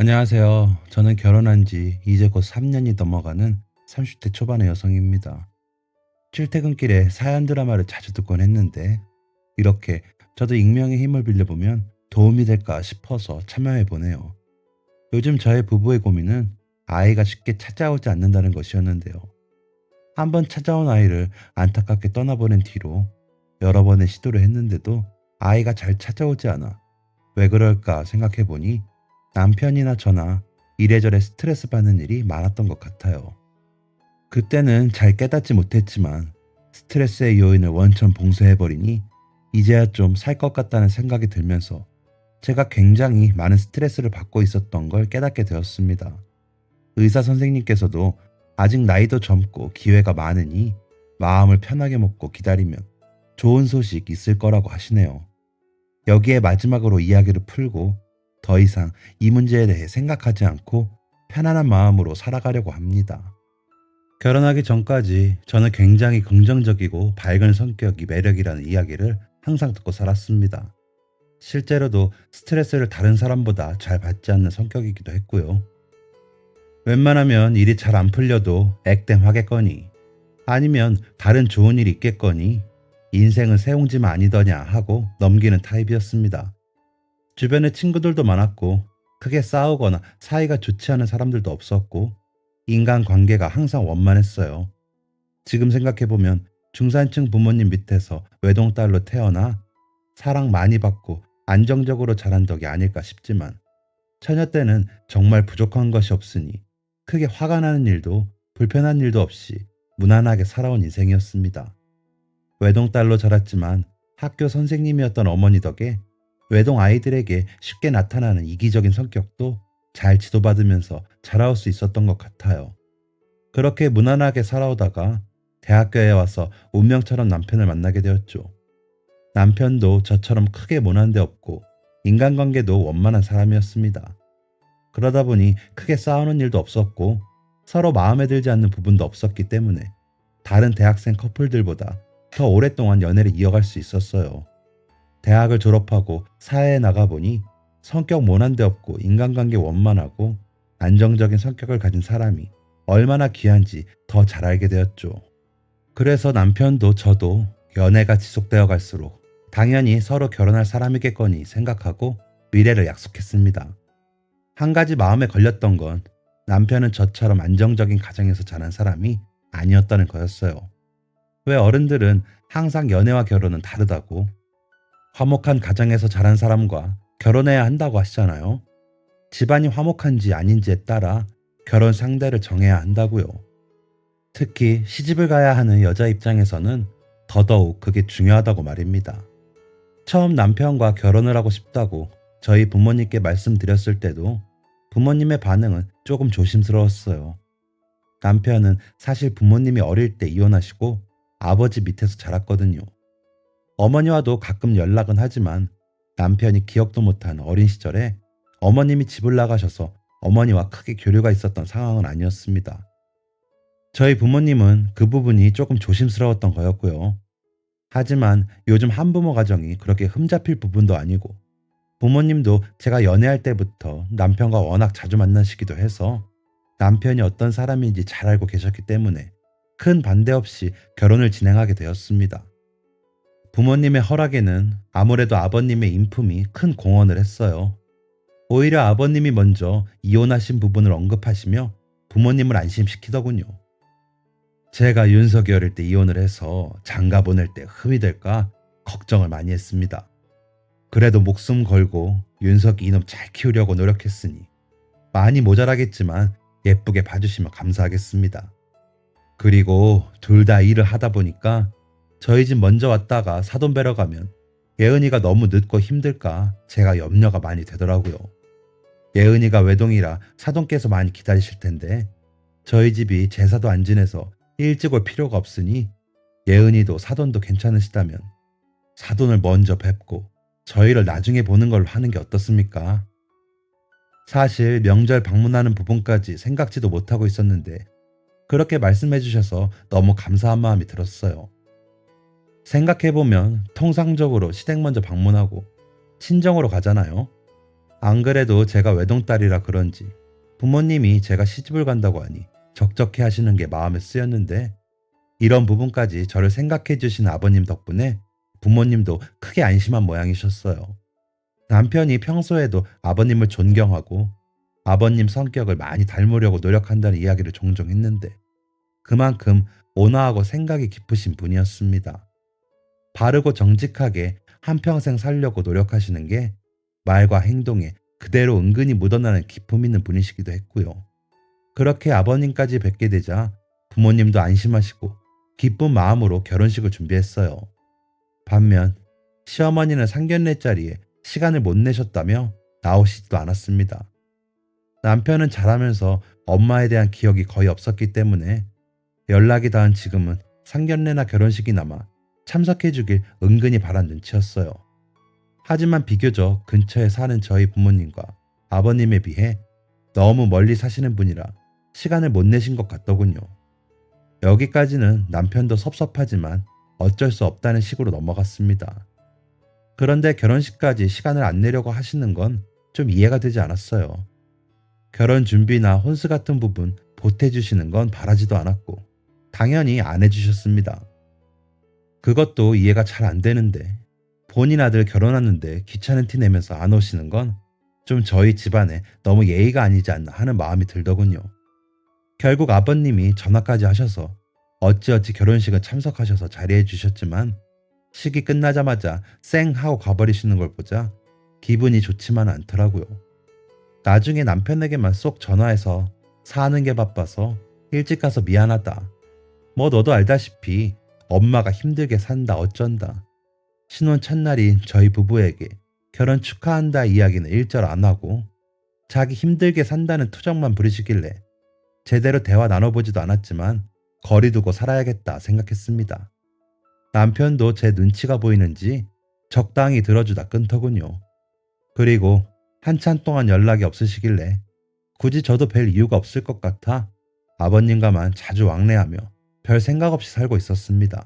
안녕하세요. 저는 결혼한 지 이제 곧 3년이 넘어가는 30대 초반의 여성입니다. 출퇴근길에 사연 드라마를 자주 듣곤 했는데 이렇게 저도 익명의 힘을 빌려보면 도움이 될까 싶어서 참여해 보네요. 요즘 저의 부부의 고민은 아이가 쉽게 찾아오지 않는다는 것이었는데요. 한번 찾아온 아이를 안타깝게 떠나보낸 뒤로 여러 번의 시도를 했는데도 아이가 잘 찾아오지 않아 왜 그럴까 생각해 보니 남편이나 저나 이래저래 스트레스 받는 일이 많았던 것 같아요. 그때는 잘 깨닫지 못했지만 스트레스의 요인을 원천 봉쇄해버리니 이제야 좀 살 것 같다는 생각이 들면서 제가 굉장히 많은 스트레스를 받고 있었던 걸 깨닫게 되었습니다. 의사 선생님께서도 아직 나이도 젊고 기회가 많으니 마음을 편하게 먹고 기다리면 좋은 소식 있을 거라고 하시네요. 여기에 마지막으로 이야기를 풀고 더 이상 이 문제에 대해 생각하지 않고 편안한 마음으로 살아가려고 합니다. 결혼하기 전까지 저는 굉장히 긍정적이고 밝은 성격이 매력이라는 이야기를 항상 듣고 살았습니다. 실제로도 스트레스를 다른 사람보다 잘 받지 않는 성격이기도 했고요. 웬만하면 일이 잘 안 풀려도 액땜 하겠거니 아니면 다른 좋은 일이 있겠거니 인생은 새옹지만 아니더냐 하고 넘기는 타입이었습니다. 주변에 친구들도 많았고 크게 싸우거나 사이가 좋지 않은 사람들도 없었고 인간관계가 항상 원만했어요. 지금 생각해보면 중산층 부모님 밑에서 외동딸로 태어나 사랑 많이 받고 안정적으로 자란 덕이 아닐까 싶지만 처녀 때는 정말 부족한 것이 없으니 크게 화가 나는 일도 불편한 일도 없이 무난하게 살아온 인생이었습니다. 외동딸로 자랐지만 학교 선생님이었던 어머니 덕에 외동 아이들에게 쉽게 나타나는 이기적인 성격도 잘 지도받으면서 자라올 수 있었던 것 같아요. 그렇게 무난하게 살아오다가 대학교에 와서 운명처럼 남편을 만나게 되었죠. 남편도 저처럼 크게 모난 데 없고 인간관계도 원만한 사람이었습니다. 그러다 보니 크게 싸우는 일도 없었고 서로 마음에 들지 않는 부분도 없었기 때문에 다른 대학생 커플들보다 더 오랫동안 연애를 이어갈 수 있었어요. 대학을 졸업하고 사회에 나가보니 성격 모난 데 없고 인간관계 원만하고 안정적인 성격을 가진 사람이 얼마나 귀한지 더 잘 알게 되었죠. 그래서 남편도 저도 연애가 지속되어 갈수록 당연히 서로 결혼할 사람이겠거니 생각하고 미래를 약속했습니다. 한 가지 마음에 걸렸던 건 남편은 저처럼 안정적인 가정에서 자란 사람이 아니었다는 거였어요. 왜 어른들은 항상 연애와 결혼은 다르다고 화목한 가정에서 자란 사람과 결혼해야 한다고 하시잖아요. 집안이 화목한지 아닌지에 따라 결혼 상대를 정해야 한다고요. 특히 시집을 가야 하는 여자 입장에서는 더더욱 그게 중요하다고 말입니다. 처음 남편과 결혼을 하고 싶다고 저희 부모님께 말씀드렸을 때도 부모님의 반응은 조금 조심스러웠어요. 남편은 사실 부모님이 어릴 때 이혼하시고 아버지 밑에서 자랐거든요. 어머니와도 가끔 연락은 하지만 남편이 기억도 못한 어린 시절에 어머님이 집을 나가셔서 어머니와 크게 교류가 있었던 상황은 아니었습니다. 저희 부모님은 그 부분이 조금 조심스러웠던 거였고요. 하지만 요즘 한부모 가정이 그렇게 흠잡힐 부분도 아니고 부모님도 제가 연애할 때부터 남편과 워낙 자주 만나시기도 해서 남편이 어떤 사람인지 잘 알고 계셨기 때문에 큰 반대 없이 결혼을 진행하게 되었습니다. 부모님의 허락에는 아무래도 아버님의 인품이 큰 공헌을 했어요. 오히려 아버님이 먼저 이혼하신 부분을 언급하시며 부모님을 안심시키더군요. 제가 윤석이 어릴 때 이혼을 해서 장가 보낼 때 흠이 될까 걱정을 많이 했습니다. 그래도 목숨 걸고 윤석이 이놈 잘 키우려고 노력했으니 많이 모자라겠지만 예쁘게 봐주시면 감사하겠습니다. 그리고 둘 다 일을 하다 보니까 저희 집 먼저 왔다가 사돈 뵈러 가면 예은이가 너무 늦고 힘들까 제가 염려가 많이 되더라고요. 예은이가 외동이라 사돈께서 많이 기다리실 텐데 저희 집이 제사도 안 지내서 일찍 올 필요가 없으니 예은이도 사돈도 괜찮으시다면 사돈을 먼저 뵙고 저희를 나중에 보는 걸로 하는 게 어떻습니까? 사실 명절 방문하는 부분까지 생각지도 못하고 있었는데 그렇게 말씀해 주셔서 너무 감사한 마음이 들었어요. 생각해보면 통상적으로 시댁 먼저 방문하고 친정으로 가잖아요. 안 그래도 제가 외동딸이라 그런지 부모님이 제가 시집을 간다고 하니 적적해 하시는 게 마음에 쓰였는데, 이런 부분까지 저를 생각해 주신 아버님 덕분에 부모님도 크게 안심한 모양이셨어요. 남편이 평소에도 아버님을 존경하고 아버님 성격을 많이 닮으려고 노력한다는 이야기를 종종 했는데, 그만큼 온화하고 생각이 깊으신 분이었습니다. 바르고 정직하게 한평생 살려고 노력하시는 게 말과 행동에 그대로 은근히 묻어나는 기품 있는 분이시기도 했고요. 그렇게 아버님까지 뵙게 되자 부모님도 안심하시고 기쁜 마음으로 결혼식을 준비했어요. 반면 시어머니는 상견례 자리에 시간을 못 내셨다며 나오시지도 않았습니다. 남편은 자라면서 엄마에 대한 기억이 거의 없었기 때문에 연락이 닿은 지금은 상견례나 결혼식이나마 참석해주길 은근히 바란 눈치였어요. 하지만 비교적 근처에 사는 저희 부모님과 아버님에 비해 너무 멀리 사시는 분이라 시간을 못 내신 것 같더군요. 여기까지는 남편도 섭섭하지만 어쩔 수 없다는 식으로 넘어갔습니다. 그런데 결혼식까지 시간을 안 내려고 하시는 건 좀 이해가 되지 않았어요. 결혼 준비나 혼수 같은 부분 보태주시는 건 바라지도 않았고 당연히 안 해주셨습니다. 그것도 이해가 잘 안 되는데, 본인 아들 결혼하는데 귀찮은 티 내면서 안 오시는 건 좀 저희 집안에 너무 예의가 아니지 않나 하는 마음이 들더군요. 결국 아버님이 전화까지 하셔서 어찌어찌 결혼식은 참석하셔서 자리해 주셨지만, 식이 끝나자마자 쌩 하고 가버리시는 걸 보자 기분이 좋지만은 않더라고요. 나중에 남편에게만 쏙 전화해서 사는 게 바빠서 일찍 가서 미안하다, 뭐 너도 알다시피 엄마가 힘들게 산다 어쩐다, 신혼 첫날인 저희 부부에게 결혼 축하한다 이야기는 일절 안 하고 자기 힘들게 산다는 투정만 부리시길래 제대로 대화 나눠보지도 않았지만 거리 두고 살아야겠다 생각했습니다. 남편도 제 눈치가 보이는지 적당히 들어주다 끊더군요. 그리고 한참 동안 연락이 없으시길래 굳이 저도 뵐 이유가 없을 것 같아 아버님과만 자주 왕래하며 별 생각 없이 살고 있었습니다.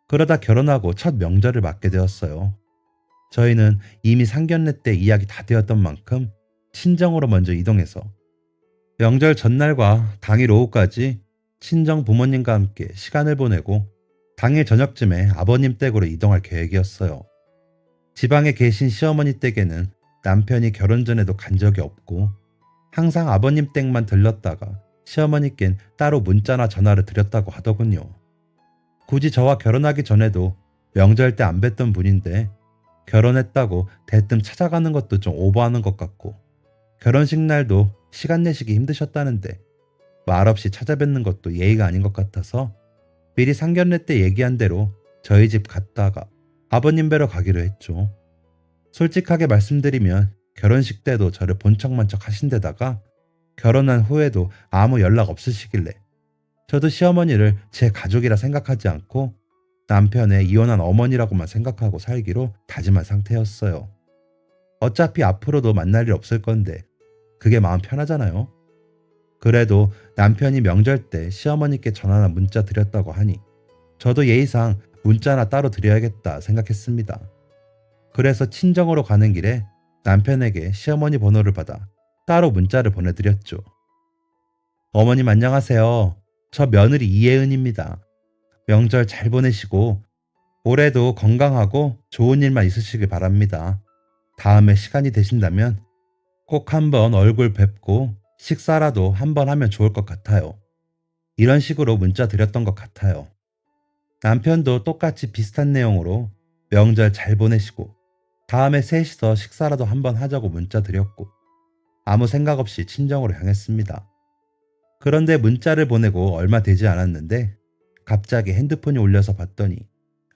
그러다 결혼하고 첫 명절을 맞게 되었어요. 저희는 이미 상견례 때 이야기 다 되었던 만큼 친정으로 먼저 이동해서 명절 전날과 당일 오후까지 친정 부모님과 함께 시간을 보내고 당일 저녁쯤에 아버님 댁으로 이동할 계획이었어요. 지방에 계신 시어머니 댁에는 남편이 결혼 전에도 간 적이 없고 항상 아버님 댁만 들렀다가 시어머니께는 따로 문자나 전화를 드렸다고 하더군요. 굳이 저와 결혼하기 전에도 명절 때 안 뵀던 분인데 결혼했다고 대뜸 찾아가는 것도 좀 오버하는 것 같고, 결혼식 날도 시간 내시기 힘드셨다는데 말없이 찾아뵙는 것도 예의가 아닌 것 같아서 미리 상견례 때 얘기한 대로 저희 집 갔다가 아버님 뵈러 가기로 했죠. 솔직하게 말씀드리면 결혼식 때도 저를 본 척만 척 하신 데다가 결혼한 후에도 아무 연락 없으시길래 저도 시어머니를 제 가족이라 생각하지 않고 남편의 이혼한 어머니라고만 생각하고 살기로 다짐한 상태였어요. 어차피 앞으로도 만날 일 없을 건데 그게 마음 편하잖아요. 그래도 남편이 명절 때 시어머니께 전화나 문자 드렸다고 하니 저도 예의상 문자나 따로 드려야겠다 생각했습니다. 그래서 친정으로 가는 길에 남편에게 시어머니 번호를 받아 따로 문자를 보내드렸죠. 어머님 안녕하세요. 저 며느리 이혜은입니다. 명절 잘 보내시고 올해도 건강하고 좋은 일만 있으시길 바랍니다. 다음에 시간이 되신다면 꼭 한번 얼굴 뵙고 식사라도 한번 하면 좋을 것 같아요. 이런 식으로 문자 드렸던 것 같아요. 남편도 똑같이 비슷한 내용으로 명절 잘 보내시고 다음에 셋이서 식사라도 한번 하자고 문자 드렸고 아무 생각 없이 친정으로 향했습니다. 그런데 문자를 보내고 얼마 되지 않았는데 갑자기 핸드폰이 울려서 봤더니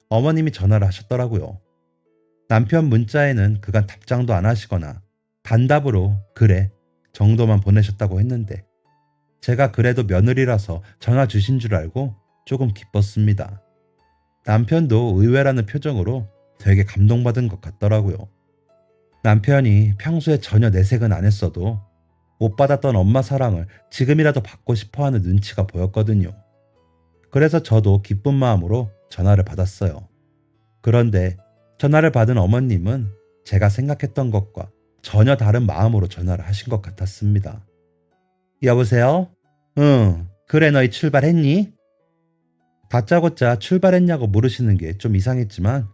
어머님이 전화를 하셨더라고요. 남편 문자에는 그간 답장도 안 하시거나 단답으로 그래 정도만 보내셨다고 했는데 제가 그래도 며느리라서 전화 주신 줄 알고 조금 기뻤습니다. 남편도 의외라는 표정으로 되게 감동받은 것 같더라고요. 남편이 평소에 전혀 내색은 안 했어도 못 받았던 엄마 사랑을 지금이라도 받고 싶어하는 눈치가 보였거든요. 그래서 저도 기쁜 마음으로 전화를 받았어요. 그런데 전화를 받은 어머님은 제가 생각했던 것과 전혀 다른 마음으로 전화를 하신 것 같았습니다. 여보세요? 응, 그래 너희 출발했니? 다짜고짜 출발했냐고 물으시는 게 좀 이상했지만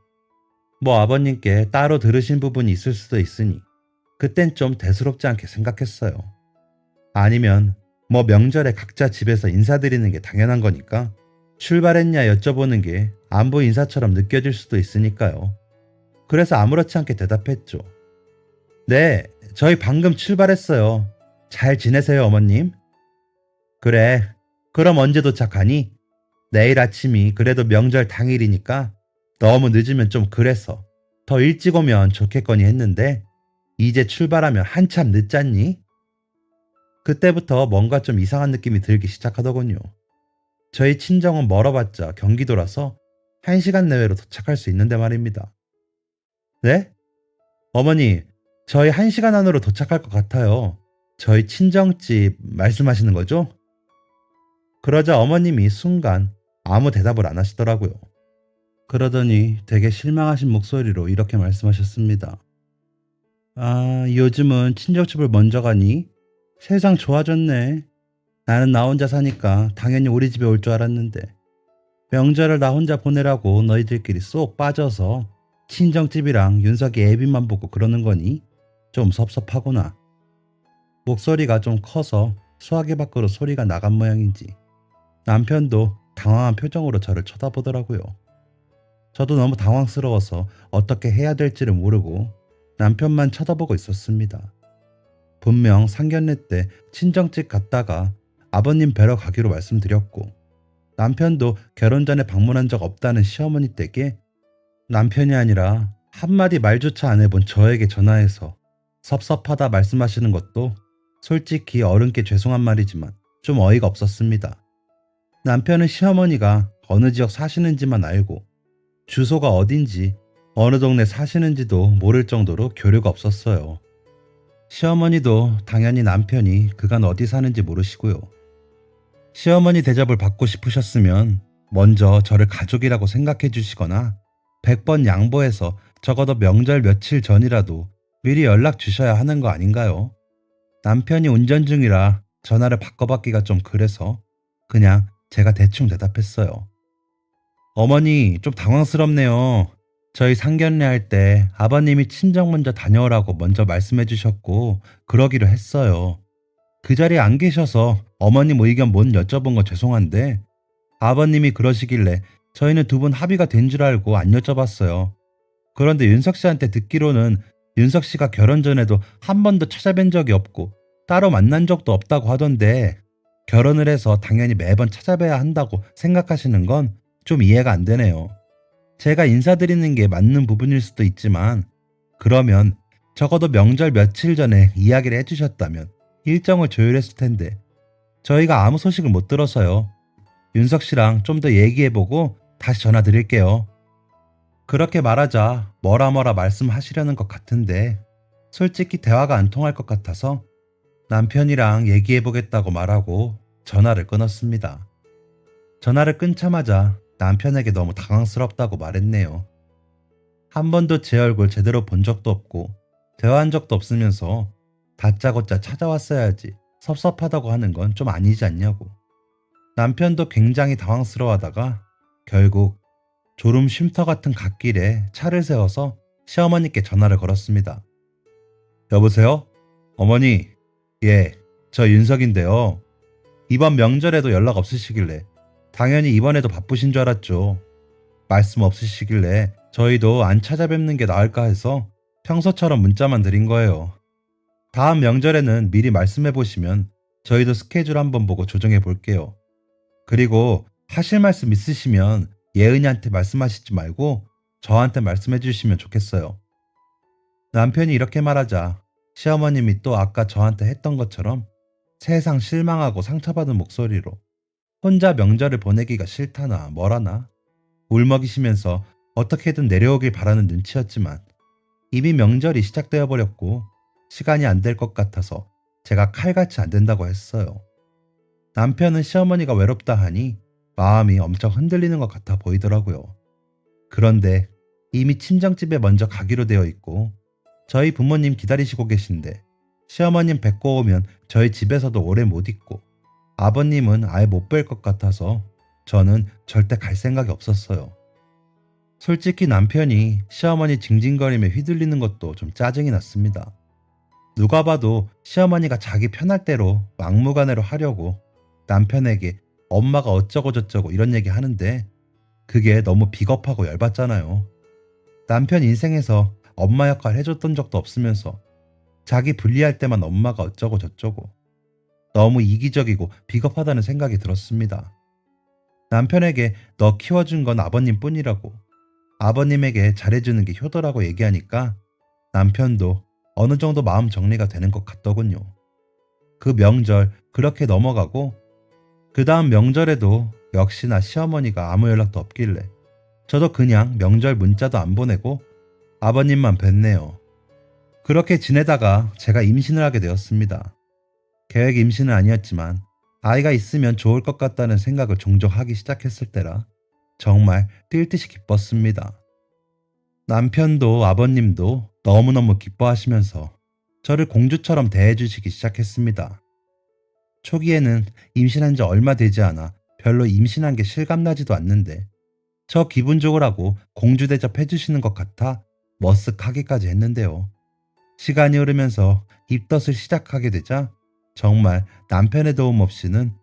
뭐 아버님께 따로 들으신 부분이 있을 수도 있으니 그땐 좀 대수롭지 않게 생각했어요. 아니면 뭐 명절에 각자 집에서 인사드리는 게 당연한 거니까 출발했냐 여쭤보는 게 안부 인사처럼 느껴질 수도 있으니까요. 그래서 아무렇지 않게 대답했죠. 네, 저희 방금 출발했어요. 잘 지내세요, 어머님? 그래, 그럼 언제 도착하니? 내일 아침이 그래도 명절 당일이니까 너무 늦으면 좀 그래서 더 일찍 오면 좋겠거니 했는데 이제 출발하면 한참 늦잖니? 그때부터 뭔가 좀 이상한 느낌이 들기 시작하더군요. 저희 친정은 멀어봤자 경기도라서 1시간 내외로 도착할 수 있는데 말입니다. 네? 어머니, 저희 1시간 안으로 도착할 것 같아요. 저희 친정집 말씀하시는 거죠? 그러자 어머님이 순간 아무 대답을 안 하시더라고요. 그러더니 되게 실망하신 목소리로 이렇게 말씀하셨습니다. 아, 요즘은 친정집을 먼저 가니? 세상 좋아졌네. 나는 나 혼자 사니까 당연히 우리 집에 올 줄 알았는데 명절을 나 혼자 보내라고 너희들끼리 쏙 빠져서 친정집이랑 윤석이 애비만 보고 그러는 거니? 좀 섭섭하구나. 목소리가 좀 커서 수화기 밖으로 소리가 나간 모양인지 남편도 당황한 표정으로 저를 쳐다보더라고요. 저도 너무 당황스러워서 어떻게 해야 될지를 모르고 남편만 쳐다보고 있었습니다. 분명 상견례 때 친정집 갔다가 아버님 뵈러 가기로 말씀드렸고 남편도 결혼 전에 방문한 적 없다는 시어머니 댁에 남편이 아니라 한마디 말조차 안 해본 저에게 전화해서 섭섭하다 말씀하시는 것도 솔직히 어른께 죄송한 말이지만 좀 어이가 없었습니다. 남편은 시어머니가 어느 지역 사시는지만 알고 주소가 어딘지 어느 동네 사시는지도 모를 정도로 교류가 없었어요. 시어머니도 당연히 남편이 그간 어디 사는지 모르시고요. 시어머니 대접을 받고 싶으셨으면 먼저 저를 가족이라고 생각해 주시거나 100번 양보해서 적어도 명절 며칠 전이라도 미리 연락 주셔야 하는 거 아닌가요? 남편이 운전 중이라 전화를 바꿔받기가 좀 그래서 그냥 제가 대충 대답했어요. 어머니, 좀 당황스럽네요. 저희 상견례 할 때 아버님이 친정 먼저 다녀오라고 먼저 말씀해 주셨고 그러기로 했어요. 그 자리에 안 계셔서 어머님 의견 못 여쭤본 거 죄송한데 아버님이 그러시길래 저희는 두 분 합의가 된 줄 알고 안 여쭤봤어요. 그런데 윤석 씨한테 듣기로는 윤석 씨가 결혼 전에도 한 번도 찾아뵌 적이 없고 따로 만난 적도 없다고 하던데 결혼을 해서 당연히 매번 찾아뵈야 한다고 생각하시는 건 좀 이해가 안 되네요. 제가 인사드리는 게 맞는 부분일 수도 있지만 그러면 적어도 명절 며칠 전에 이야기를 해주셨다면 일정을 조율했을 텐데 저희가 아무 소식을 못 들어서요. 윤석 씨랑 좀 더 얘기해보고 다시 전화 드릴게요. 그렇게 말하자 뭐라 말씀하시려는 것 같은데 솔직히 대화가 안 통할 것 같아서 남편이랑 얘기해보겠다고 말하고 전화를 끊었습니다. 전화를 끊자마자 남편에게 너무 당황스럽다고 말했네요. 한 번도 제 얼굴 제대로 본 적도 없고 대화한 적도 없으면서 다짜고짜 찾아왔어야지 섭섭하다고 하는 건 좀 아니지 않냐고. 남편도 굉장히 당황스러워하다가 결국 졸음 쉼터 같은 갓길에 차를 세워서 시어머니께 전화를 걸었습니다. 여보세요? 어머니, 예, 저 윤석인데요. 이번 명절에도 연락 없으시길래 당연히 이번에도 바쁘신 줄 알았죠. 말씀 없으시길래 저희도 안 찾아뵙는 게 나을까 해서 평소처럼 문자만 드린 거예요. 다음 명절에는 미리 말씀해 보시면 저희도 스케줄 한번 보고 조정해 볼게요. 그리고 하실 말씀 있으시면 예은이한테 말씀하시지 말고 저한테 말씀해 주시면 좋겠어요. 남편이 이렇게 말하자 시어머님이 또 아까 저한테 했던 것처럼 세상 실망하고 상처받은 목소리로 혼자 명절을 보내기가 싫다나 뭐라나 울먹이시면서 어떻게든 내려오길 바라는 눈치였지만 이미 명절이 시작되어 버렸고 시간이 안 될 것 같아서 제가 칼같이 안 된다고 했어요. 남편은 시어머니가 외롭다 하니 마음이 엄청 흔들리는 것 같아 보이더라고요. 그런데 이미 친정집에 먼저 가기로 되어 있고 저희 부모님 기다리시고 계신데 시어머님 뵙고 오면 저희 집에서도 오래 못 있고 아버님은 아예 못 뵐 것 같아서 저는 절대 갈 생각이 없었어요. 솔직히 남편이 시어머니 징징거림에 휘둘리는 것도 좀 짜증이 났습니다. 누가 봐도 시어머니가 자기 편할 대로 막무가내로 하려고 남편에게 엄마가 어쩌고 저쩌고 이런 얘기 하는데 그게 너무 비겁하고 열받잖아요. 남편 인생에서 엄마 역할 해줬던 적도 없으면서 자기 불리할 때만 엄마가 어쩌고 저쩌고 너무 이기적이고 비겁하다는 생각이 들었습니다. 남편에게 너 키워준 건 아버님 뿐이라고 아버님에게 잘해주는 게 효도라고 얘기하니까 남편도 어느 정도 마음 정리가 되는 것 같더군요. 그 명절 그렇게 넘어가고 그 다음 명절에도 역시나 시어머니가 아무 연락도 없길래 저도 그냥 명절 문자도 안 보내고 아버님만 뵀네요. 그렇게 지내다가 제가 임신을 하게 되었습니다. 계획 임신은 아니었지만 아이가 있으면 좋을 것 같다는 생각을 종종 하기 시작했을 때라 정말 뛸 듯이 기뻤습니다. 남편도 아버님도 너무너무 기뻐하시면서 저를 공주처럼 대해주시기 시작했습니다. 초기에는 임신한 지 얼마 되지 않아 별로 임신한 게 실감나지도 않는데 저 기분 좋으라고 공주 대접 해주시는 것 같아 머쓱하기까지 했는데요. 시간이 흐르면서 입덧을 시작하게 되자 정말 남편의 도움 없이는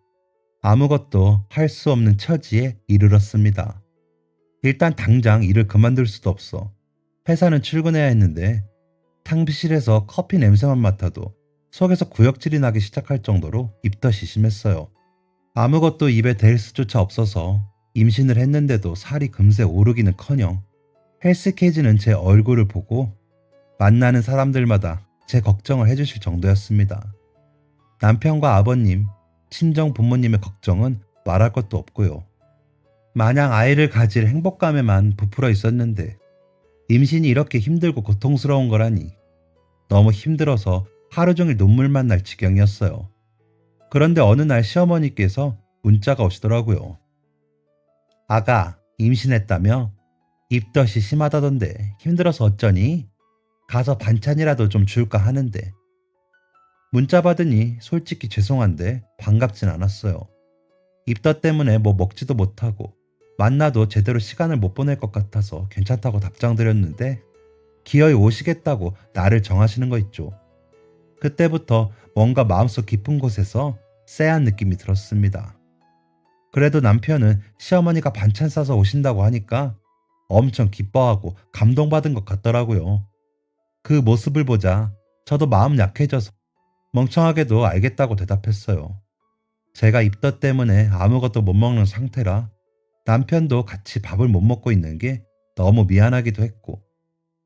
아무것도 할 수 없는 처지에 이르렀습니다. 일단 당장 일을 그만둘 수도 없어 회사는 출근해야 했는데 탕비실에서 커피 냄새만 맡아도 속에서 구역질이 나기 시작할 정도로 입덧이 심했어요. 아무것도 입에 댈 수조차 없어서 임신을 했는데도 살이 금세 오르기는커녕 헬스케이지는 제 얼굴을 보고 만나는 사람들마다 제 걱정을 해주실 정도였습니다. 남편과 아버님, 친정 부모님의 걱정은 말할 것도 없고요. 마냥 아이를 가질 행복감에만 부풀어 있었는데 임신이 이렇게 힘들고 고통스러운 거라니 너무 힘들어서 하루 종일 눈물만 날 지경이었어요. 그런데 어느 날 시어머니께서 문자가 오시더라고요. 아가, 임신했다며? 입덧이 심하다던데 힘들어서 어쩌니? 가서 반찬이라도 좀 줄까 하는데. 문자 받으니 솔직히 죄송한데 반갑진 않았어요. 입덧 때문에 뭐 먹지도 못하고 만나도 제대로 시간을 못 보낼 것 같아서 괜찮다고 답장 드렸는데 기어이 오시겠다고 날을 정하시는 거 있죠. 그때부터 뭔가 마음속 깊은 곳에서 쎄한 느낌이 들었습니다. 그래도 남편은 시어머니가 반찬 싸서 오신다고 하니까 엄청 기뻐하고 감동받은 것 같더라고요. 그 모습을 보자 저도 마음 약해져서 멍청하게도 알겠다고 대답했어요. 제가 입덧 때문에 아무것도 못 먹는 상태라 남편도 같이 밥을 못 먹고 있는 게 너무 미안하기도 했고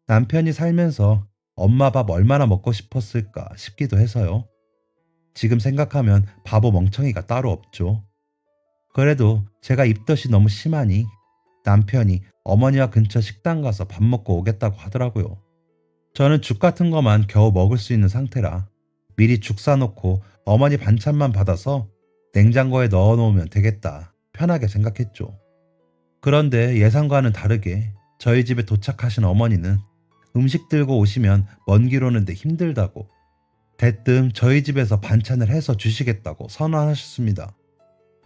남편이 살면서 엄마 밥 얼마나 먹고 싶었을까 싶기도 해서요. 지금 생각하면 바보 멍청이가 따로 없죠. 그래도 제가 입덧이 너무 심하니 남편이 어머니와 근처 식당 가서 밥 먹고 오겠다고 하더라고요. 저는 죽 같은 거만 겨우 먹을 수 있는 상태라 미리 죽 사놓고 어머니 반찬만 받아서 냉장고에 넣어놓으면 되겠다 편하게 생각했죠. 그런데 예상과는 다르게 저희 집에 도착하신 어머니는 음식 들고 오시면 먼 길 오는데 힘들다고 대뜸 저희 집에서 반찬을 해서 주시겠다고 선언하셨습니다.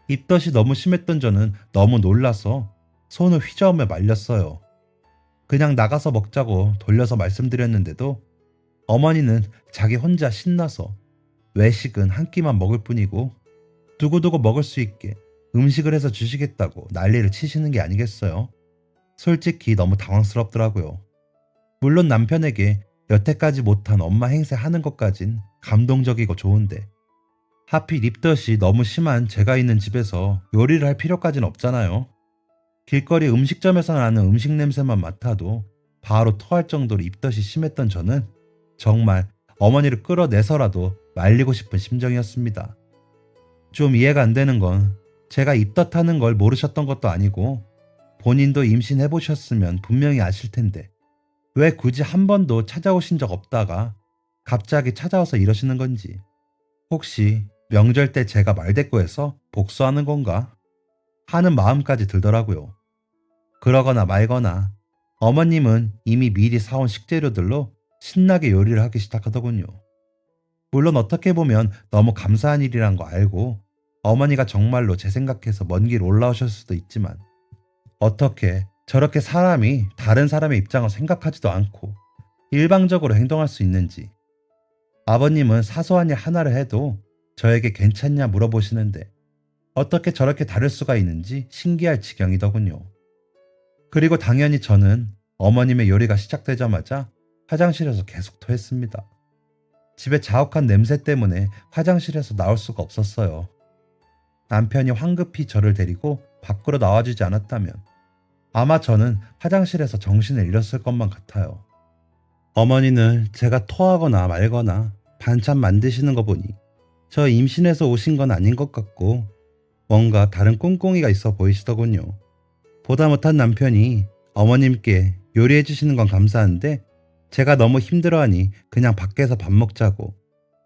입덧이 너무 심했던 저는 너무 놀라서 손을 휘저으며 말렸어요. 그냥 나가서 먹자고 돌려서 말씀드렸는데도 어머니는 자기 혼자 신나서 외식은 한 끼만 먹을 뿐이고 두고두고 먹을 수 있게 음식을 해서 주시겠다고 난리를 치시는 게 아니겠어요? 솔직히 너무 당황스럽더라고요. 물론 남편에게 여태까지 못한 엄마 행세 하는 것까진 감동적이고 좋은데 하필 입덧이 너무 심한 제가 있는 집에서 요리를 할 필요까진 없잖아요. 길거리 음식점에서 나는 음식 냄새만 맡아도 바로 토할 정도로 입덧이 심했던 저는 정말 어머니를 끌어내서라도 말리고 싶은 심정이었습니다. 좀 이해가 안 되는 건 제가 입덧하는 걸 모르셨던 것도 아니고 본인도 임신해보셨으면 분명히 아실 텐데 왜 굳이 한 번도 찾아오신 적 없다가 갑자기 찾아와서 이러시는 건지 혹시 명절 때 제가 말대꾸해서 복수하는 건가 하는 마음까지 들더라고요. 그러거나 말거나 어머님은 이미 미리 사온 식재료들로 신나게 요리를 하기 시작하더군요. 물론 어떻게 보면 너무 감사한 일이란 거 알고 어머니가 정말로 제 생각해서 먼 길 올라오셨을 수도 있지만 어떻게 저렇게 사람이 다른 사람의 입장을 생각하지도 않고 일방적으로 행동할 수 있는지. 아버님은 사소한 일 하나를 해도 저에게 괜찮냐 물어보시는데 어떻게 저렇게 다를 수가 있는지 신기할 지경이더군요. 그리고 당연히 저는 어머님의 요리가 시작되자마자 화장실에서 계속 토했습니다. 집에 자욱한 냄새 때문에 화장실에서 나올 수가 없었어요. 남편이 황급히 저를 데리고 밖으로 나와주지 않았다면 아마 저는 화장실에서 정신을 잃었을 것만 같아요. 어머니는 제가 토하거나 말거나 반찬 만드시는 거 보니 저 임신해서 오신 건 아닌 것 같고 뭔가 다른 꿍꿍이가 있어 보이시더군요. 보다 못한 남편이 어머님께 요리해 주시는 건 감사한데 제가 너무 힘들어하니 그냥 밖에서 밥 먹자고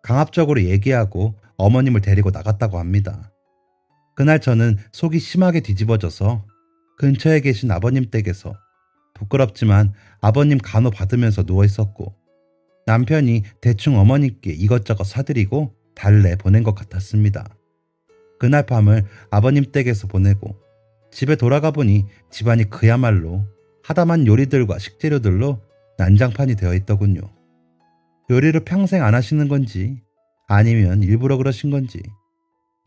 강압적으로 얘기하고 어머님을 데리고 나갔다고 합니다. 그날 저는 속이 심하게 뒤집어져서 근처에 계신 아버님 댁에서 부끄럽지만 아버님 간호 받으면서 누워 있었고 남편이 대충 어머니께 이것저것 사드리고 달래 보낸 것 같았습니다. 그날 밤을 아버님 댁에서 보내고 집에 돌아가 보니 집안이 그야말로 하다만 요리들과 식재료들로 난장판이 되어 있더군요. 요리를 평생 안 하시는 건지 아니면 일부러 그러신 건지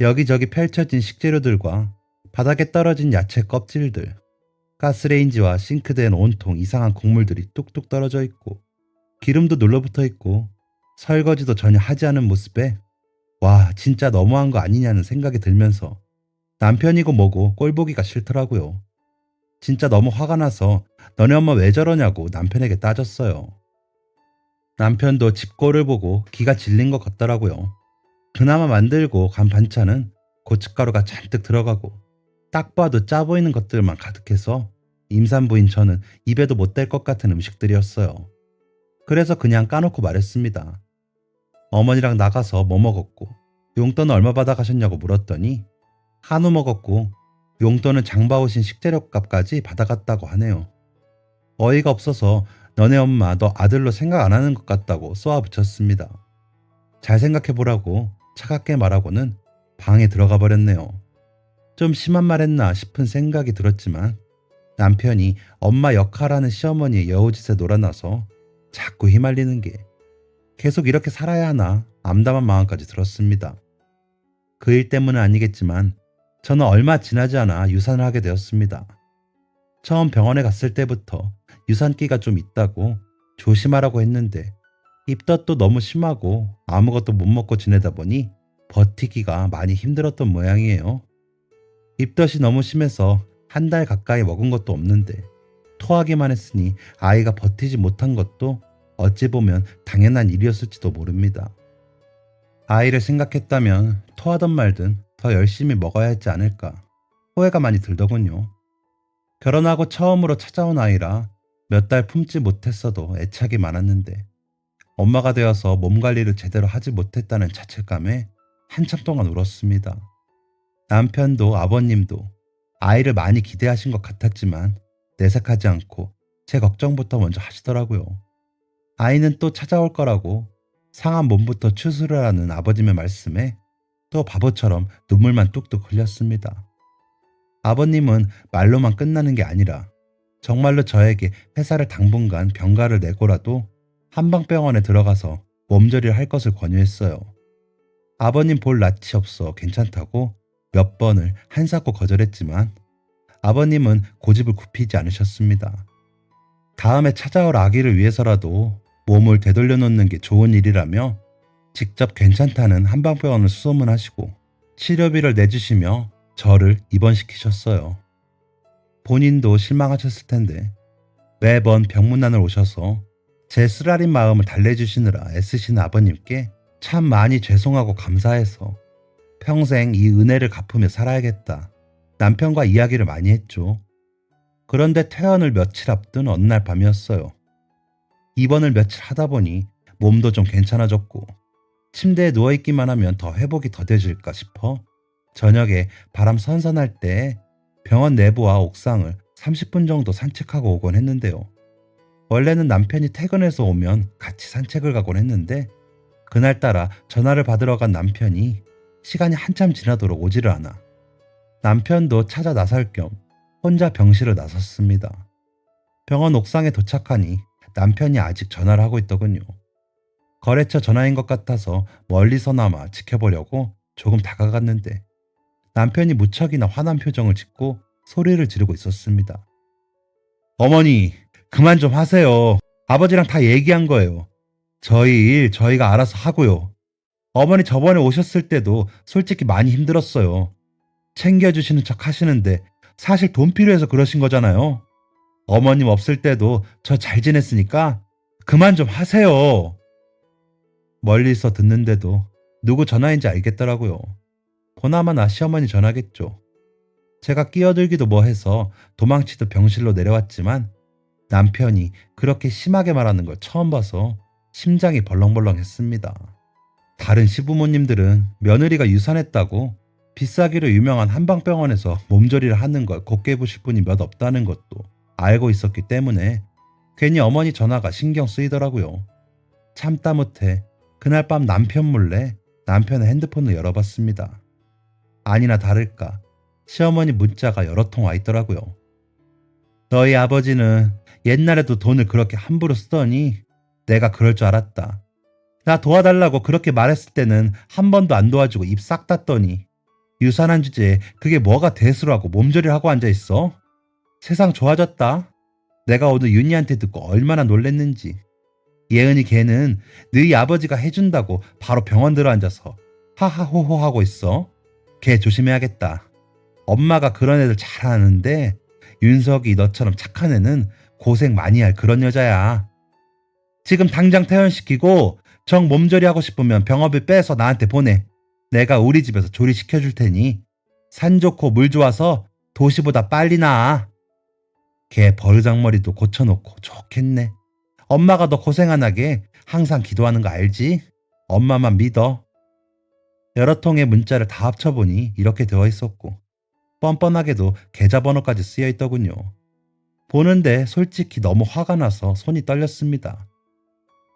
여기저기 펼쳐진 식재료들과 바닥에 떨어진 야채 껍질들, 가스레인지와 싱크대엔 온통 이상한 국물들이 뚝뚝 떨어져 있고 기름도 눌러붙어 있고 설거지도 전혀 하지 않은 모습에 와 진짜 너무한 거 아니냐는 생각이 들면서 남편이고 뭐고 꼴보기가 싫더라고요. 진짜 너무 화가 나서 너네 엄마 왜 저러냐고 남편에게 따졌어요. 남편도 집 꼴을 보고 기가 질린 것 같더라고요. 그나마 만들고 간 반찬은 고춧가루가 잔뜩 들어가고 딱 봐도 짜 보이는 것들만 가득해서 임산부인 저는 입에도 못 댈 것 같은 음식들이었어요. 그래서 그냥 까놓고 말했습니다. 어머니랑 나가서 뭐 먹었고 용돈은 얼마 받아가셨냐고 물었더니 한우 먹었고 용돈은 장봐 오신 식재료 값까지 받아갔다고 하네요. 어이가 없어서 너네 엄마 너 아들로 생각 안 하는 것 같다고 쏘아붙였습니다. 잘 생각해보라고 차갑게 말하고는 방에 들어가 버렸네요. 좀 심한 말 했나 싶은 생각이 들었지만 남편이 엄마 역할하는 시어머니의 여우짓에 놀아나서 자꾸 휘말리는 게 계속 이렇게 살아야 하나 암담한 마음까지 들었습니다. 그 일 때문은 아니겠지만 저는 얼마 지나지 않아 유산을 하게 되었습니다. 처음 병원에 갔을 때부터 유산기가 좀 있다고 조심하라고 했는데 입덧도 너무 심하고 아무것도 못 먹고 지내다 보니 버티기가 많이 힘들었던 모양이에요. 입덧이 너무 심해서 한 달 가까이 먹은 것도 없는데 토하기만 했으니 아이가 버티지 못한 것도 어찌 보면 당연한 일이었을지도 모릅니다. 아이를 생각했다면 토하든 말든 더 열심히 먹어야 했지 않을까 후회가 많이 들더군요. 결혼하고 처음으로 찾아온 아이라 몇 달 품지 못했어도 애착이 많았는데 엄마가 되어서 몸 관리를 제대로 하지 못했다는 자책감에 한참 동안 울었습니다. 남편도 아버님도 아이를 많이 기대하신 것 같았지만 내색하지 않고 제 걱정부터 먼저 하시더라고요. 아이는 또 찾아올 거라고 상한 몸부터 추스를 하는 아버님의 말씀에 또 바보처럼 눈물만 뚝뚝 흘렸습니다. 아버님은 말로만 끝나는 게 아니라 정말로 저에게 회사를 당분간 병가를 내고라도 한방병원에 들어가서 몸조리를 할 것을 권유했어요. 아버님 볼 낯이 없어 괜찮다고 몇 번을 한사코 거절했지만 아버님은 고집을 굽히지 않으셨습니다. 다음에 찾아올 아기를 위해서라도 몸을 되돌려 놓는 게 좋은 일이라며 직접 괜찮다는 한방병원을 수소문하시고 치료비를 내주시며 저를 입원시키셨어요. 본인도 실망하셨을 텐데 매번 병문안을 오셔서 제 쓰라린 마음을 달래주시느라 애쓰신 아버님께 참 많이 죄송하고 감사해서 평생 이 은혜를 갚으며 살아야겠다. 남편과 이야기를 많이 했죠. 그런데 퇴원을 며칠 앞둔 어느 날 밤이었어요. 입원을 며칠 하다 보니 몸도 좀 괜찮아졌고 침대에 누워있기만 하면 더 회복이 더뎌질까 싶어 저녁에 바람 선선할 때 병원 내부와 옥상을 30분 정도 산책하고 오곤 했는데요. 원래는 남편이 퇴근해서 오면 같이 산책을 가곤 했는데 그날따라 전화를 받으러 간 남편이 시간이 한참 지나도록 오지를 않아 남편도 찾아 나설 겸 혼자 병실을 나섰습니다. 병원 옥상에 도착하니 남편이 아직 전화를 하고 있더군요. 거래처 전화인 것 같아서 멀리서나마 지켜보려고 조금 다가갔는데 남편이 무척이나 화난 표정을 짓고 소리를 지르고 있었습니다. 어머니, 그만 좀 하세요. 아버지랑 다 얘기한 거예요. 저희 일 저희가 알아서 하고요. 어머니 저번에 오셨을 때도 솔직히 많이 힘들었어요. 챙겨주시는 척 하시는데 사실 돈 필요해서 그러신 거잖아요. 어머님 없을 때도 저 잘 지냈으니까 그만 좀 하세요. 멀리서 듣는데도 누구 전화인지 알겠더라고요. 보나마나 시어머니 전화겠죠. 제가 끼어들기도 뭐해서 도망치듯 병실로 내려왔지만 남편이 그렇게 심하게 말하는 걸 처음 봐서 심장이 벌렁벌렁했습니다. 다른 시부모님들은 며느리가 유산했다고 비싸기로 유명한 한방병원에서 몸조리를 하는 걸 곱게 보실 분이 몇 없다는 것도 알고 있었기 때문에 괜히 어머니 전화가 신경 쓰이더라고요. 참다 못해 그날 밤 남편 몰래 남편의 핸드폰을 열어봤습니다. 아니나 다를까 시어머니 문자가 여러 통 와 있더라고요. 너희 아버지는 옛날에도 돈을 그렇게 함부로 쓰더니 내가 그럴 줄 알았다. 나 도와달라고 그렇게 말했을 때는 한 번도 안 도와주고 입 싹 닫더니 유산한 주제에 그게 뭐가 대수라고 몸조리를 하고 앉아있어? 세상 좋아졌다. 내가 오늘 윤희한테 듣고 얼마나 놀랬는지. 예은이 걔는 너희 아버지가 해준다고 바로 병원 들어앉아서 하하호호 하고 있어. 걔 조심해야겠다. 엄마가 그런 애들 잘 아는데 윤석이 너처럼 착한 애는 고생 많이 할 그런 여자야. 지금 당장 퇴원시키고 정 몸조리 하고 싶으면 병원비 빼서 나한테 보내. 내가 우리 집에서 조리시켜줄 테니 산 좋고 물 좋아서 도시보다 빨리 나아. 걔 버르장머리도 고쳐놓고 좋겠네. 엄마가 너 고생 안 하게 항상 기도하는 거 알지? 엄마만 믿어. 여러 통의 문자를 다 합쳐보니 이렇게 되어 있었고 뻔뻔하게도 계좌번호까지 쓰여 있더군요. 보는데 솔직히 너무 화가 나서 손이 떨렸습니다.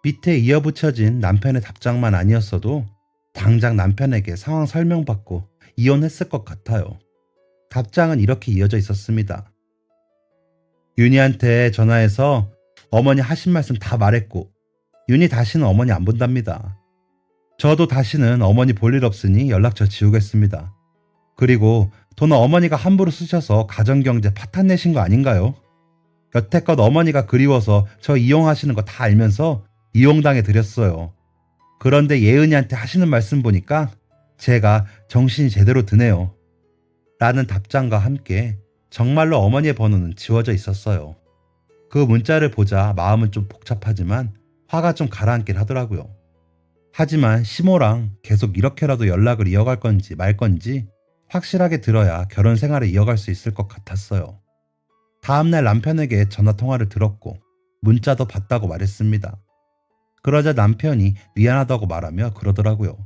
밑에 이어붙여진 남편의 답장만 아니었어도 당장 남편에게 상황 설명받고 이혼했을 것 같아요. 답장은 이렇게 이어져 있었습니다. 윤희한테 전화해서 어머니 하신 말씀 다 말했고 윤희 다시는 어머니 안 본답니다. 저도 다시는 어머니 볼 일 없으니 연락처 지우겠습니다. 그리고 돈 어머니가 함부로 쓰셔서 가정경제 파탄 내신 거 아닌가요? 여태껏 어머니가 그리워서 저 이용하시는 거 다 알면서 이용당해 드렸어요. 그런데 예은이한테 하시는 말씀 보니까 제가 정신이 제대로 드네요. 라는 답장과 함께 정말로 어머니의 번호는 지워져 있었어요. 그 문자를 보자 마음은 좀 복잡하지만 화가 좀 가라앉긴 하더라고요. 하지만 시모랑 계속 이렇게라도 연락을 이어갈 건지 말 건지 확실하게 들어야 결혼 생활을 이어갈 수 있을 것 같았어요. 다음날 남편에게 전화통화를 들었고 문자도 봤다고 말했습니다. 그러자 남편이 미안하다고 말하며 그러더라고요.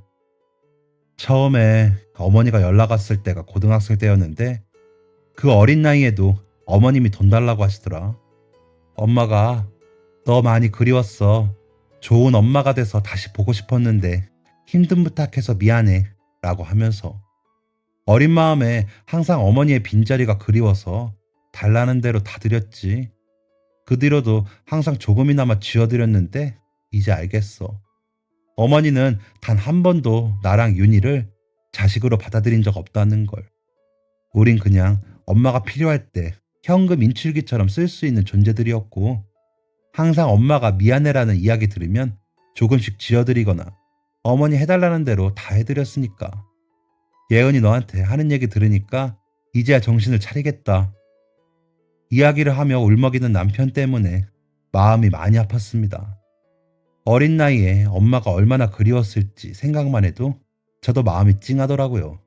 처음에 어머니가 연락 왔을 때가 고등학생 때였는데 그 어린 나이에도 어머님이 돈 달라고 하시더라. 엄마가 너 많이 그리웠어. 좋은 엄마가 돼서 다시 보고 싶었는데 힘든 부탁해서 미안해 라고 하면서 어린 마음에 항상 어머니의 빈자리가 그리워서 달라는 대로 다 드렸지. 그 뒤로도 항상 조금이나마 쥐어드렸는데 이제 알겠어. 어머니는 단 한 번도 나랑 윤희를 자식으로 받아들인 적 없다는 걸. 우린 그냥 엄마가 필요할 때 현금 인출기처럼 쓸 수 있는 존재들이었고 항상 엄마가 미안해라는 이야기 들으면 조금씩 쥐어드리거나 어머니 해달라는 대로 다 해드렸으니까. 예은이 너한테 하는 얘기 들으니까 이제야 정신을 차리겠다. 이야기를 하며 울먹이는 남편 때문에 마음이 많이 아팠습니다. 어린 나이에 엄마가 얼마나 그리웠을지 생각만 해도 저도 마음이 찡하더라고요.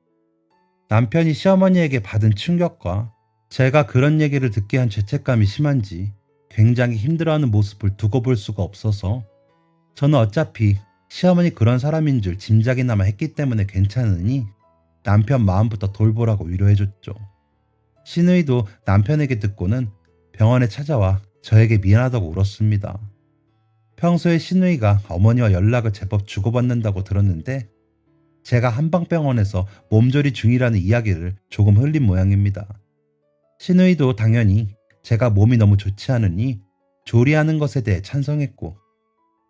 남편이 시어머니에게 받은 충격과 제가 그런 얘기를 듣게 한 죄책감이 심한지 굉장히 힘들어하는 모습을 두고 볼 수가 없어서 저는 어차피 시어머니 그런 사람인 줄 짐작이나마 했기 때문에 괜찮으니 남편 마음부터 돌보라고 위로해줬죠. 신우이도 남편에게 듣고는 병원에 찾아와 저에게 미안하다고 울었습니다. 평소에 시누이가 어머니와 연락을 제법 주고받는다고 들었는데 제가 한방병원에서 몸조리 중이라는 이야기를 조금 흘린 모양입니다. 시누이도 당연히 제가 몸이 너무 좋지 않으니 조리하는 것에 대해 찬성했고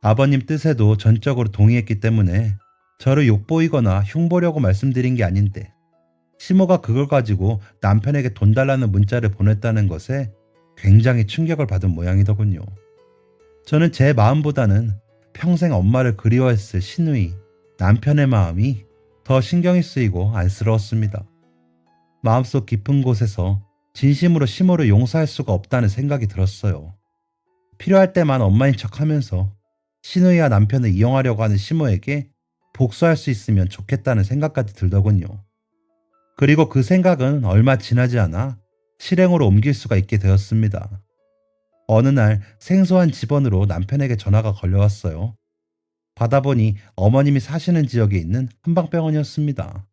아버님 뜻에도 전적으로 동의했기 때문에 저를 욕보이거나 흉보려고 말씀드린 게 아닌데 시모가 그걸 가지고 남편에게 돈 달라는 문자를 보냈다는 것에 굉장히 충격을 받은 모양이더군요. 저는 제 마음보다는 평생 엄마를 그리워했을 시누이, 남편의 마음이 더 신경이 쓰이고 안쓰러웠습니다. 마음속 깊은 곳에서 진심으로 시모를 용서할 수가 없다는 생각이 들었어요. 필요할 때만 엄마인 척하면서 시누이와 남편을 이용하려고 하는 시모에게 복수할 수 있으면 좋겠다는 생각까지 들더군요. 그리고 그 생각은 얼마 지나지 않아 실행으로 옮길 수가 있게 되었습니다. 어느 날 생소한 집원으로 남편에게 전화가 걸려왔어요. 받아보니 어머님이 사시는 지역에 있는 한방병원이었습니다.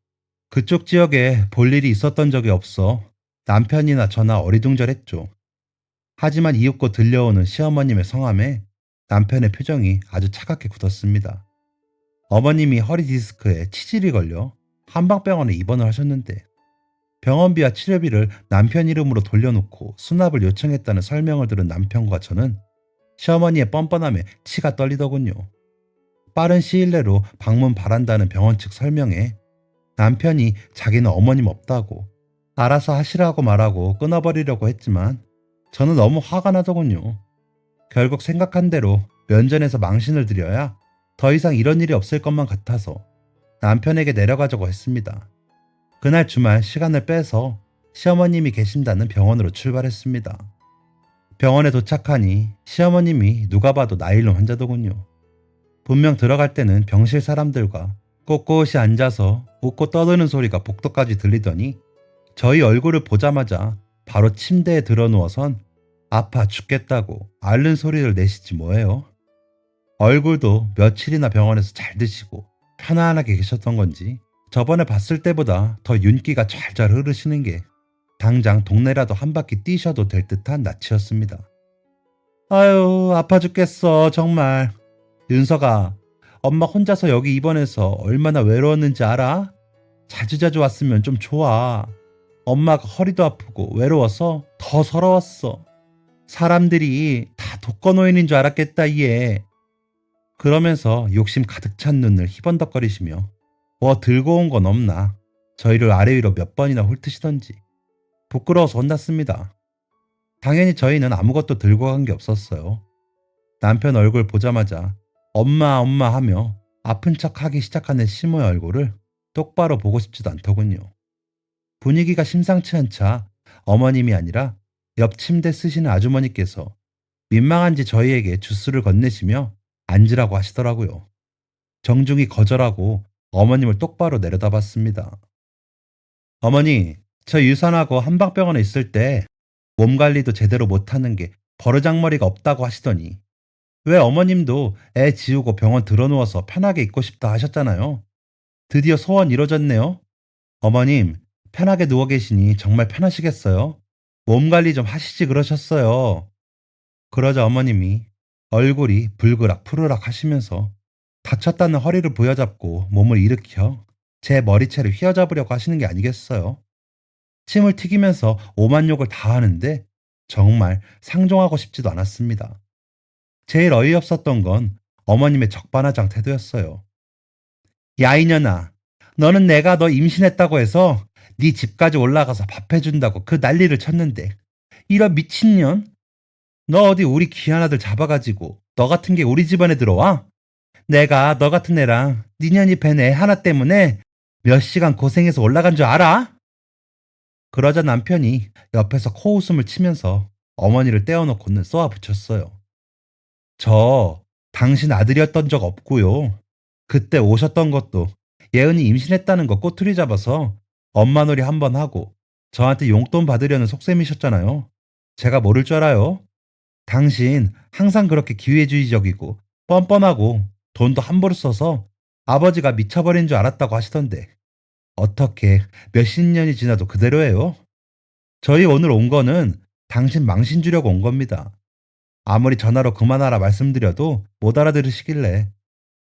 그쪽 지역에 볼 일이 있었던 적이 없어 남편이나 저나 어리둥절했죠. 하지만 이윽고 들려오는 시어머님의 성함에 남편의 표정이 아주 차갑게 굳었습니다. 어머님이 허리 디스크에 치질이 걸려 한방병원에 입원을 하셨는데 병원비와 치료비를 남편 이름으로 돌려놓고 수납을 요청했다는 설명을 들은 남편과 저는 시어머니의 뻔뻔함에 치가 떨리더군요. 빠른 시일 내로 방문 바란다는 병원 측 설명에 남편이 자기는 어머님 없다고 알아서 하시라고 말하고 끊어버리려고 했지만 저는 너무 화가 나더군요. 결국 생각한 대로 면전에서 망신을 드려야 더 이상 이런 일이 없을 것만 같아서 남편에게 내려가자고 했습니다. 그날 주말 시간을 빼서 시어머님이 계신다는 병원으로 출발했습니다. 병원에 도착하니 시어머님이 누가 봐도 나일론 환자더군요. 분명 들어갈 때는 병실 사람들과 꼿꼿이 앉아서 웃고 떠드는 소리가 복도까지 들리더니 저희 얼굴을 보자마자 바로 침대에 드러누워선 아파 죽겠다고 앓는 소리를 내시지 뭐예요. 얼굴도 며칠이나 병원에서 잘 드시고 편안하게 계셨던 건지 저번에 봤을 때보다 더 윤기가 잘잘 흐르시는 게 당장 동네라도 한 바퀴 뛰셔도 될 듯한 낯이었습니다. 아유, 아파 죽겠어 정말. 윤서가, 엄마 혼자서 여기 입원해서 얼마나 외로웠는지 알아? 자주자주 왔으면 좀 좋아. 엄마가 허리도 아프고 외로워서 더 서러웠어. 사람들이 다 독거노인인 줄 알았겠다 얘. 그러면서 욕심 가득 찬 눈을 희번덕거리시며 뭐 들고 온 건 없나 저희를 아래 위로 몇 번이나 훑으시던지 부끄러워서 혼났습니다. 당연히 저희는 아무것도 들고 간 게 없었어요. 남편 얼굴 보자마자 엄마 엄마 하며 아픈 척하기 시작하는 시모의 얼굴을 똑바로 보고 싶지도 않더군요. 분위기가 심상치 않자 어머님이 아니라 옆 침대 쓰시는 아주머니께서 민망한지 저희에게 주스를 건네시며 앉으라고 하시더라고요. 정중히 거절하고 어머님을 똑바로 내려다봤습니다. 어머니, 저 유산하고 한방병원에 있을 때 몸 관리도 제대로 못하는 게 버르장머리가 없다고 하시더니 왜 어머님도 애 지우고 병원 들어누워서 편하게 있고 싶다 하셨잖아요. 드디어 소원 이뤄졌네요. 어머님, 편하게 누워 계시니 정말 편하시겠어요? 몸 관리 좀 하시지 그러셨어요. 그러자 어머님이 얼굴이 불그락 푸르락 하시면서 다쳤다는 허리를 부여잡고 몸을 일으켜 제 머리채를 휘어잡으려고 하시는 게 아니겠어요? 침을 튀기면서 오만 욕을 다 하는데 정말 상종하고 싶지도 않았습니다. 제일 어이없었던 건 어머님의 적반하장 태도였어요. 야 이년아, 너는 내가 너 임신했다고 해서 네 집까지 올라가서 밥 해준다고 그 난리를 쳤는데 이런 미친년? 너 어디 우리 귀한 아들 잡아가지고 너 같은 게 우리 집안에 들어와? 내가 너 같은 애랑 니년이 뵌 애 하나 때문에 몇 시간 고생해서 올라간 줄 알아? 그러자 남편이 옆에서 코웃음을 치면서 어머니를 떼어놓고는 쏘아붙였어요. 저 당신 아들이었던 적 없고요. 그때 오셨던 것도 예은이 임신했다는 거 꼬투리 잡아서 엄마 놀이 한 번 하고 저한테 용돈 받으려는 속셈이셨잖아요. 제가 모를 줄 알아요? 당신 항상 그렇게 기회주의적이고 뻔뻔하고 돈도 함부로 써서 아버지가 미쳐버린 줄 알았다고 하시던데 어떻게 몇십 년이 지나도 그대로예요? 저희 오늘 온 거는 당신 망신 주려고 온 겁니다. 아무리 전화로 그만하라 말씀드려도 못 알아들으시길래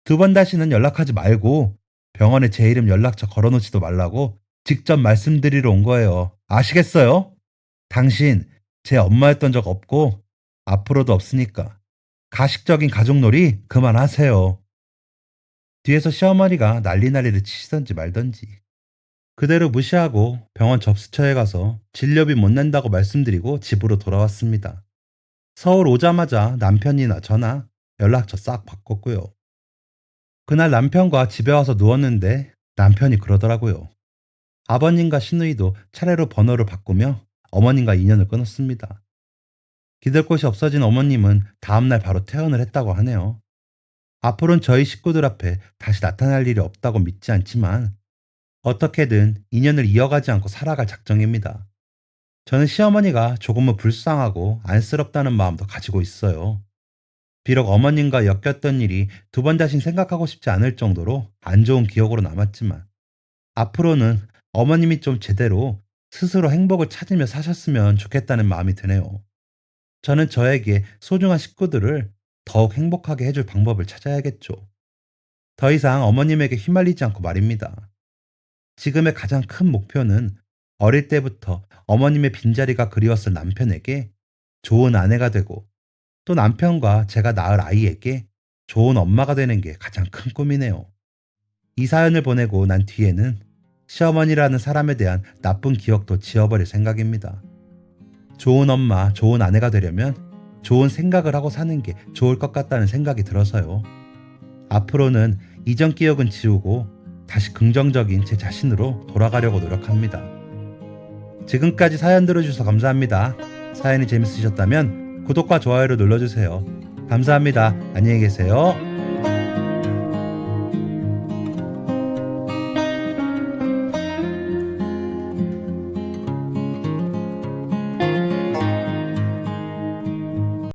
두 번 다시는 연락하지 말고 병원에 제 이름 연락처 걸어놓지도 말라고 직접 말씀드리러 온 거예요. 아시겠어요? 당신 제 엄마였던 적 없고 앞으로도 없으니까 가식적인 가족놀이 그만하세요. 뒤에서 시어머니가 난리를 치시던지 말던지 그대로 무시하고 병원 접수처에 가서 진료비 못 낸다고 말씀드리고 집으로 돌아왔습니다. 서울 오자마자 남편이나 저나 연락처 싹 바꿨고요. 그날 남편과 집에 와서 누웠는데 남편이 그러더라고요. 아버님과 시누이도 차례로 번호를 바꾸며 어머님과 인연을 끊었습니다. 기댈 곳이 없어진 어머님은 다음날 바로 퇴원을 했다고 하네요. 앞으로는 저희 식구들 앞에 다시 나타날 일이 없다고 믿지 않지만 어떻게든 인연을 이어가지 않고 살아갈 작정입니다. 저는 시어머니가 조금은 불쌍하고 안쓰럽다는 마음도 가지고 있어요. 비록 어머님과 엮였던 일이 두 번 다시 생각하고 싶지 않을 정도로 안 좋은 기억으로 남았지만 앞으로는 어머님이 좀 제대로 스스로 행복을 찾으며 사셨으면 좋겠다는 마음이 드네요. 저는 저에게 소중한 식구들을 더욱 행복하게 해줄 방법을 찾아야겠죠. 더 이상 어머님에게 휘말리지 않고 말입니다. 지금의 가장 큰 목표는 어릴 때부터 어머님의 빈자리가 그리웠을 남편에게 좋은 아내가 되고 또 남편과 제가 낳을 아이에게 좋은 엄마가 되는 게 가장 큰 꿈이네요. 이 사연을 보내고 난 뒤에는 시어머니라는 사람에 대한 나쁜 기억도 지워버릴 생각입니다. 좋은 엄마, 좋은 아내가 되려면 좋은 생각을 하고 사는 게 좋을 것 같다는 생각이 들어서요. 앞으로는 이전 기억은 지우고 다시 긍정적인 제 자신으로 돌아가려고 노력합니다. 지금까지 사연 들어주셔서 감사합니다. 사연이 재밌으셨다면 구독과 좋아요를 눌러주세요. 감사합니다. 안녕히 계세요.